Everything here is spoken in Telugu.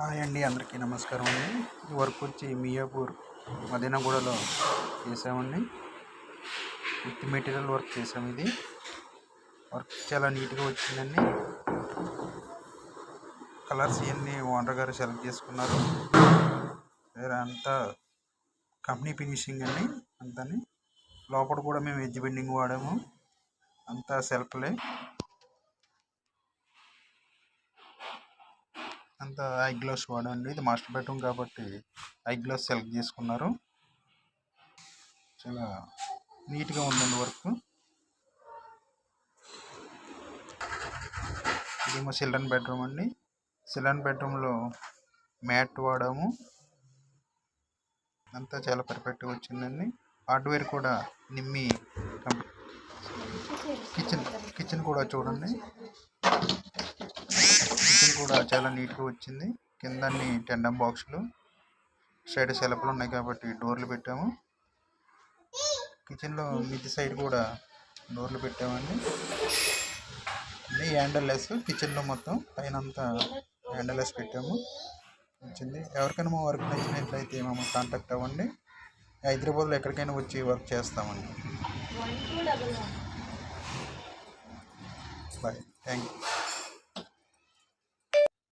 హాయ్ అండి, అందరికీ నమస్కారం అండి. ఈ వర్క్ వచ్చి మియాపూర్ మదీనాగూడలో చేసామండి. విత్ మెటీరియల్ వర్క్ చేసాము. ఇది వర్క్ చాలా నీట్గా వచ్చిందండి. కలర్స్ ఇవన్నీ ఓనర్ గారు సెలెక్ట్ చేసుకున్నారు. అంతా కంపెనీ ఫినిషింగ్ అండి. అంతని లోపల కూడా మేము ఎడ్జ్ బెండింగ్ వాడాము. అంతా సెల్ఫ్లే, అంతా ఐ గ్లాస్ వాడండి. ఇది మాస్టర్ బెడ్రూమ్ కాబట్టి ఐ గ్లాస్ సెలెక్ట్ చేసుకున్నారు. చాలా నీట్గా ఉందండి వర్క్. ఇదేమో చిల్డ్రన్ బెడ్రూమ్ అండి. చిల్డ్రన్ బెడ్రూమ్లో మ్యాట్ వాడాము. అంతా చాలా పర్ఫెక్ట్గా వచ్చిందండి. హార్డ్వేర్ కూడా నిమ్మి కిచెన్ కూడా చూడండి. కిచెన్ కూడా చాలా నీట్గా వచ్చింది. కింద టెండమ్ బాక్సులు, సైడ్ సెల్ఫ్లు ఉన్నాయి కాబట్టి డోర్లు పెట్టాము. కిచెన్లో మిద్ది సైడ్ కూడా డోర్లు పెట్టామండి. హ్యాండిల్లెస్ కిచెన్లో మొత్తం పైన అంతా హ్యాండిల్లెస్ పెట్టాము. వచ్చింది. ఎవరికైనా మా వర్క్ నచ్చినట్లయితే మమ్మల్ని కాంటాక్ట్ అవ్వండి. హైదరాబాద్లో ఎక్కడికైనా వచ్చి వర్క్ చేస్తామండి. Bye, thank you.